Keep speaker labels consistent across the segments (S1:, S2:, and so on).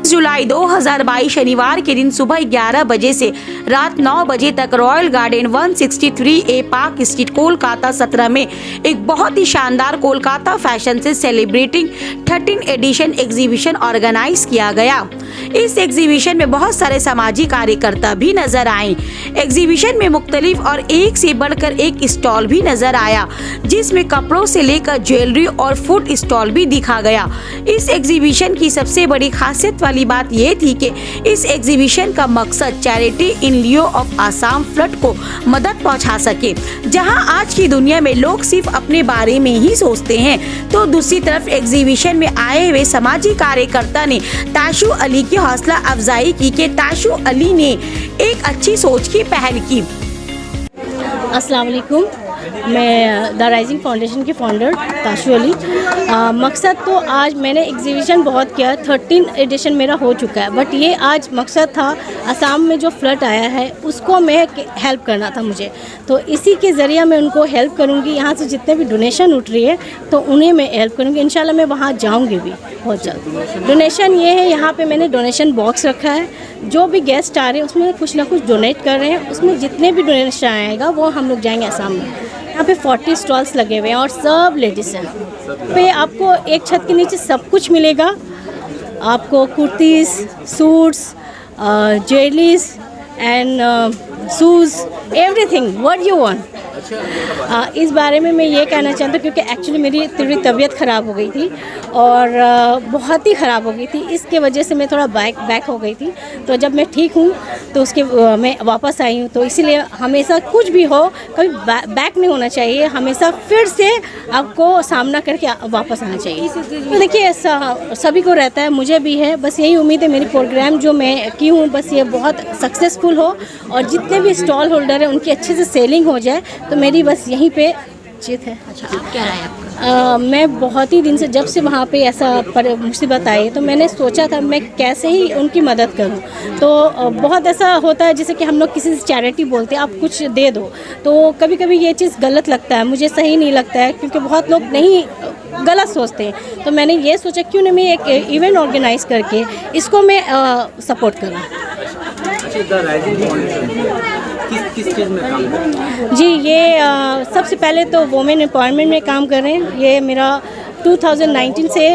S1: 10 जुलाई 2022 शनिवार के दिन सुबह 11 बजे से रात 9 बजे तक royal garden 163A park street Kolkata 17 में एक बहुत ही शानदार कोलकाता फैशन से सेलिब्रेटिंग 13 एडिशन एग्जीबिशन ऑर्गेनाइज किया गया। इस एग्जीबिशन में बहुत सारे सामाजिक कार्यकर्ता भी नजर आए। एग्जीबिशन में मुख्तलिफ और एक से बढ़कर एक स्टॉल भी नजर आया, जिसमें कपड़ों से लेकर ज्वेलरी और फूड स्टॉल भी दिखा गया। इस एग्जीबिशन की सबसे बड़ी खासियत वाली बात यह थी कि इस एग्जीबिशन का मकसद charity in Leo of Assam flood को मदद पहुंचा सके। जहां आज की दुनिया में लोग सिर्फ अपने बारे में ही सोचते हैं, तो दूसरी तरफ एग्जीबिशन में आए हुए सामाजिक कार्यकर्ता ने ताशु अली की हौसला अफजाई की कि ताशु अली ने एक अच्छी सोच की पहल की।
S2: अस्सलाम वालेकुम, मैं द राइजिंग फाउंडेशन के फाउंडर ताशु अली। मकसद तो आज मैंने एग्जीबिशन बहुत किया, 13 एडिशन मेरा हो चुका है, बट ये आज मकसद था असम में जो फ्लड आया है उसको मैं हेल्प करना था मुझे, तो इसी के ज़रिए मैं उनको हेल्प करूँगी। यहाँ से जितने भी डोनेशन उठ रही है तो उन्हें मैं हेल्प करूँगी। इंशाल्लाह मैं वहाँ जाऊँगी भी बहुत जल्द। डोनेशन ये है, यहाँ पे मैंने डोनेशन बॉक्स रखा है, जो भी गेस्ट आ रहे हैं उसमें कुछ ना कुछ डोनेट कर रहे हैं, उसमें जितने भी डोनेशन आएगा वो हम लोग जाएंगे असम में। यहाँ पे 40 स्टॉल्स लगे हुए हैं और सब लेडीज़ हैं। पे आपको एक छत के नीचे सब कुछ मिलेगा, आपको kurtis, suits, jewelleries and shoes, everything what you want. इस बारे में मैं ये कहना चाहती हूँ क्योंकि एक्चुअली मेरी थोड़ी तबीयत ख़राब हो गई थी और बहुत ही ख़राब हो गई थी, इसके वजह से मैं थोड़ा बैक हो गई थी। तो जब मैं ठीक हूँ तो उसके मैं वापस आई हूँ, तो इसीलिए हमेशा कुछ भी हो कभी बैक नहीं होना चाहिए, हमेशा फिर से आपको सामना करके वापस आना चाहिए। तो देखिए सभी को रहता है, मुझे भी है। बस यही उम्मीद है मेरी प्रोग्राम जो मैं की हूँ बस ये बहुत सक्सेसफुल हो और जितने भी स्टॉल होल्डर हैं उनकी अच्छे से सेलिंग हो जाए, तो मेरी बस यहीं पे जीत है। अच्छा, आप क्या राय आपका? मैं बहुत ही दिन से जब से वहाँ पे ऐसा मुसीबत आई तो मैंने सोचा था मैं कैसे ही उनकी मदद करूँ। तो बहुत ऐसा होता है जैसे कि हम लोग किसी से चैरिटी बोलते हैं, आप कुछ दे दो, तो कभी कभी ये चीज़ गलत लगता है, मुझे सही नहीं लगता है क्योंकि बहुत लोग नहीं गलत सोचते हैं। तो मैंने ये सोचा क्यों ना मैं एक इवेंट ऑर्गेनाइज करके इसको मैं सपोर्ट करूँ।
S3: किस चीज़ में काम कर रहे हैं?
S2: जी, ये सबसे पहले तो वुमेन एम्पावरमेंट में काम कर रहे हैं। ये मेरा 2019 से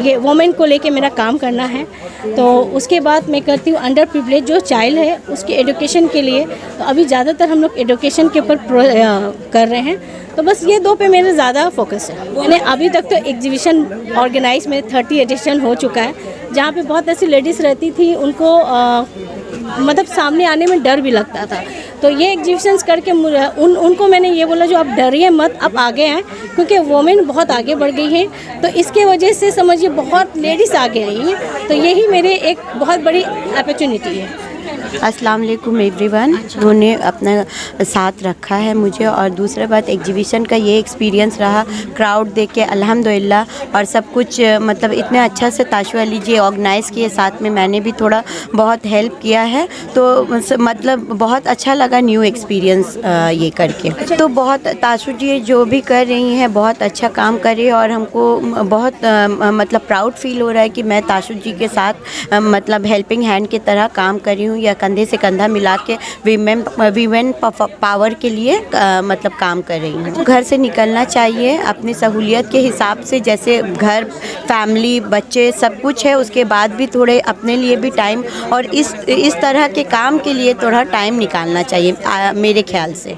S2: ये वुमेन को लेके मेरा काम करना है। तो उसके बाद मैं करती हूँ अंडर प्रिविलेज जो चाइल्ड है उसके एजुकेशन के लिए। तो अभी ज़्यादातर हम लोग एजुकेशन के ऊपर कर रहे हैं, तो बस ये दो पे मेरा ज़्यादा फोकस है। मैंने अभी तक तो एग्जीबिशन ऑर्गेनाइज में 30 एडिशन हो चुका है, जहाँ पे बहुत ऐसी लेडीज़ रहती थी उनको मतलब सामने आने में डर भी लगता था। तो ये एग्जीबिशंस करके उनको मैंने ये बोला जो आप डरिए मत, आप आगे आएँ, क्योंकि वुमेन बहुत आगे बढ़ गई हैं। तो इसके वजह से समझिए बहुत लेडीज़ आगे आई हैं, तो यही मेरे एक बहुत बड़ी अपॉर्चुनिटी है।
S4: अस्सलाम वालेकुम एवरीवन, उन्होंने अपना साथ रखा है मुझे। और दूसरा बात एग्जीबिशन का ये एक्सपीरियंस रहा, क्राउड देख के अल्हम्दुलिल्लाह, और सब कुछ मतलब इतने अच्छा से ताशु अली जी ऑर्गेनाइज़ किए, साथ में मैंने भी थोड़ा बहुत हेल्प किया है, तो मतलब बहुत अच्छा लगा न्यू एक्सपीरियंस ये करके। तो बहुत ताशु जी जो भी कर रही हैं बहुत अच्छा काम कर रही है और हमको बहुत मतलब प्राउड फील हो रहा है कि मैं ताशु जी के साथ मतलब हेल्पिंग हैंड की तरह काम कर रही हूँ, या कंधे से कंधा मिला के वीमेन पावर के लिए मतलब काम कर रही हूँ। घर से निकलना चाहिए अपनी सहूलियत के हिसाब से, जैसे घर, फैमिली, बच्चे सब कुछ है, उसके बाद भी थोड़े अपने लिए भी टाइम और इस तरह के काम के लिए थोड़ा टाइम निकालना चाहिए मेरे ख्याल से।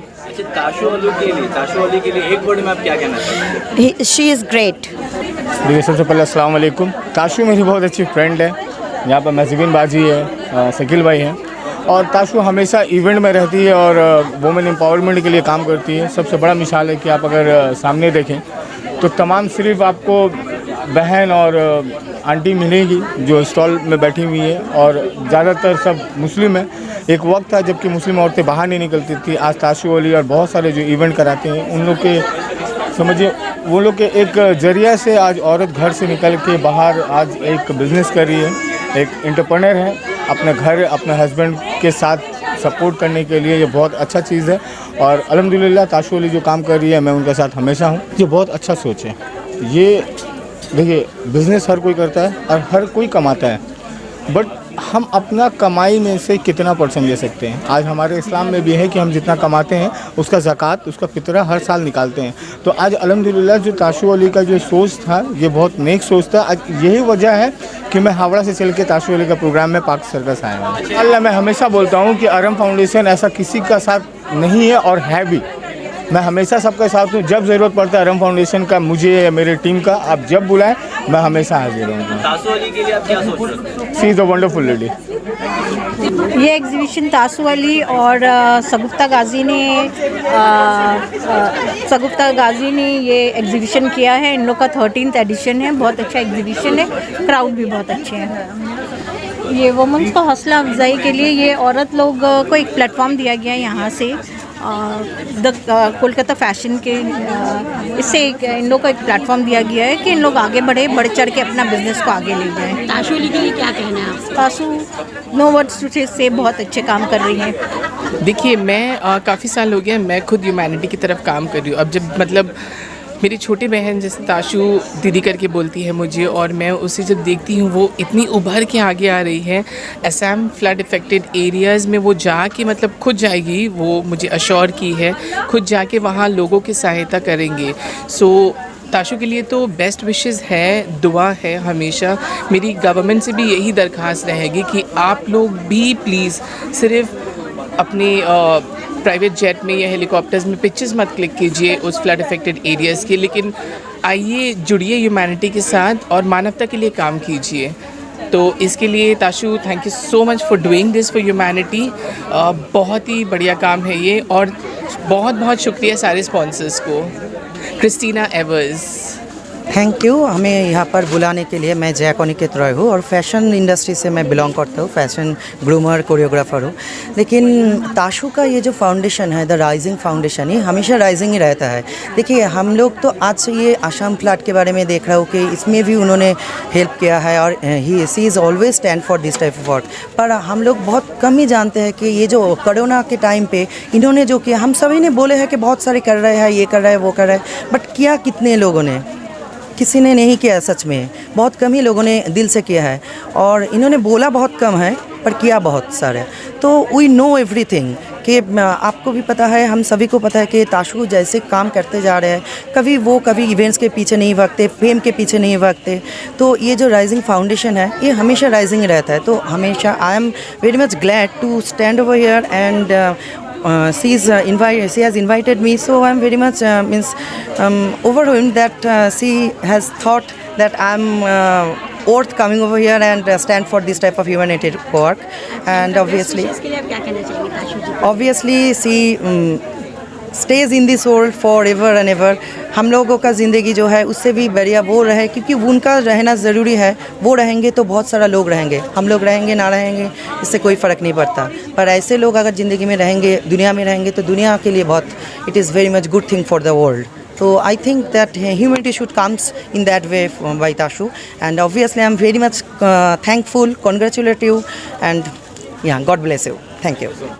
S3: ताशु अली के लिए एक वर्ड में आप क्या कहना चाहते हैं?
S4: She is great.
S5: देखिए, सबसे पहले अस्सलाम वालेकुम। ताशु मेरी बहुत अच्छी फ्रेंड है, यहाँ पर महज़बीन बाजी है, शकील भाई हैं, और ताशु हमेशा इवेंट में रहती है और वुमेन एम्पावरमेंट के लिए काम करती है। सबसे बड़ा मिसाल है कि आप अगर सामने देखें तो तमाम सिर्फ आपको बहन और आंटी मिलेगी जो स्टॉल में बैठी हुई है, और ज़्यादातर सब मुस्लिम है। एक वक्त था जबकि मुस्लिम औरतें बाहर नहीं निकलती थी। आज ताशु अली और बहुत सारे जो इवेंट कराते हैं उन लोग के समझिए वो लोग के एक ज़रिया से आज औरत घर से निकल के बाहर आज एक बिज़नेस कर रही है, एक एंटरप्रेन्योर है, अपने घर अपने हस्बैंड के साथ सपोर्ट करने के लिए। ये बहुत अच्छा चीज़ है और अल्हम्दुलिल्लाह ताशु अली जो काम कर रही है मैं उनके साथ हमेशा हूँ। ये बहुत अच्छा सोच है। ये देखिए, बिज़नेस हर कोई करता है और हर कोई कमाता है, बट हम अपना कमाई में से कितना परसेंट दे सकते हैं। आज हमारे इस्लाम में भी है कि हम जितना कमाते हैं उसका ज़कात, उसका फितरा हर साल निकालते हैं। तो आज अल्हम्दुलिल्लाह जो ताशू अली का जो सोच था ये बहुत नेक सोच था। आज यही वजह है कि मैं हावड़ा से चल के ताशू अली का प्रोग्राम में पाक सर्कस आया हूँ। अल्लाह, मैं हमेशा बोलता हूँ कि अरम फाउंडेशन ऐसा किसी का साथ नहीं है और है भी। मैं हमेशा सबके साथ हूँ। जब ज़रूरत पड़ता है अरम फाउंडेशन का, मुझे या मेरे टीम का, आप जब बुलाएं मैं हमेशा हाजिर रहूँगा।
S3: ताशू अली के लिए आप क्या सोच रहे हैं?
S5: She is a wonderful lady.
S6: ये एग्जीबिशन ताशू अली और सगुफ्ता गाजी ने ये एग्जीबिशन किया है। इन लोग का 13th एडिशन है। बहुत अच्छा एग्जीबिशन है, क्राउड भी बहुत अच्छे हैं। ये वुमेंस को हौसला अफजाई के लिए ये औरत लोग को एक प्लेटफॉर्म दिया गया है यहाँ से, कोलकाता फैशन के इससे इन लोग को एक प्लेटफॉर्म दिया गया है कि इन लोग आगे बढ़े, बढ़ चढ़ के अपना बिजनेस को आगे ले जाएं।
S1: ताशू अली के लिए क्या कहना है आप?
S6: ताशू नो वर्ड्स टू से बहुत अच्छे काम कर रही हैं।
S7: देखिए, मैं काफ़ी साल हो गया मैं खुद ह्यूमैनिटी की तरफ काम कर रही हूँ। अब जब मतलब मेरी छोटी बहन जैसे ताशू दीदी करके बोलती है मुझे, और मैं उसे जब देखती हूँ वो इतनी उभर के आगे आ रही है। असम फ्लड इफ़ेक्टेड एरियाज़ में वो जाके मतलब खुद जाएगी, वो मुझे अश्योर की है, खुद जाके वहाँ लोगों की सहायता करेंगे। सो ताशू के लिए तो बेस्ट विशेस है, दुआ है हमेशा। मेरी गवर्नमेंट से भी यही दरख्वास्त रहेगी कि आप लोग भी प्लीज़ सिर्फ अपने प्राइवेट जेट में या हेलीकॉप्टर्स में पिक्चर्स मत क्लिक कीजिए उस फ्लड इफ़ेक्टेड एरियाज़ के, लेकिन आइए जुड़िए ह्यूमैनिटी के साथ और मानवता के लिए काम कीजिए। तो इसके लिए Tashu, thank you so much for doing this for humanity. बहुत ही बढ़िया काम है ये, और बहुत बहुत शुक्रिया सारे स्पॉन्सर्स को। क्रिस्टीना एवर्स,
S8: थैंक यू हमें यहाँ पर बुलाने के लिए। मैं जैक अनिकेत रॉय हूँ और फैशन इंडस्ट्री से मैं बिलोंग करता हूँ, फैशन ग्रूमर कोरियोग्राफर हूँ। लेकिन ताशू का ये जो फाउंडेशन है, द राइजिंग फाउंडेशन, ये हमेशा राइजिंग ही रहता है। देखिए, हम लोग तो आज से ये आसाम फ्लड के बारे में देख रहा हूँ कि इसमें भी उन्होंने हेल्प किया है और she is always stand for this type of work. पर हम लोग बहुत कम ही जानते हैं कि ये जो कोरोना के टाइम पे इन्होंने जो किया, हम सभी ने बोले हैं कि बहुत सारे कर रहे हैं, ये कर रहे हैं, वो कर रहे हैं, बट किया कितने लोगों ने? किसी ने नहीं किया। सच में बहुत कम ही लोगों ने दिल से किया है, और इन्होंने बोला बहुत कम है पर किया बहुत सारे। तो वी नो एवरीथिंग कि आपको भी पता है, हम सभी को पता है कि ताशू जैसे काम करते जा रहे हैं, कभी इवेंट्स के पीछे नहीं भागते, फेम के पीछे नहीं भागते। तो ये जो राइजिंग फाउंडेशन है ये हमेशा राइजिंग रहता है। तो हमेशा I am very much glad to stand over here and she has invited me, so I'm very much overwhelmed that she has thought that I'm worth coming over here and stand for this type of humanitarian work. And obviously she stays in this world forever and ever. हम लोगों का ज़िंदगी जो है उससे भी बढ़िया वो रहे, क्योंकि उनका रहना ज़रूरी है। वो रहेंगे तो बहुत सारा लोग रहेंगे, हम लोग रहेंगे ना रहेंगे इससे कोई फ़र्क नहीं पड़ता। पर ऐसे लोग अगर ज़िंदगी में रहेंगे, दुनिया में रहेंगे, तो दुनिया के लिए बहुत it is very much good thing for the world. So I think that humanity should comes in that way by Tashu, and obviously I'm very much thankful, congratulate you, and yeah, God bless you. Thank you.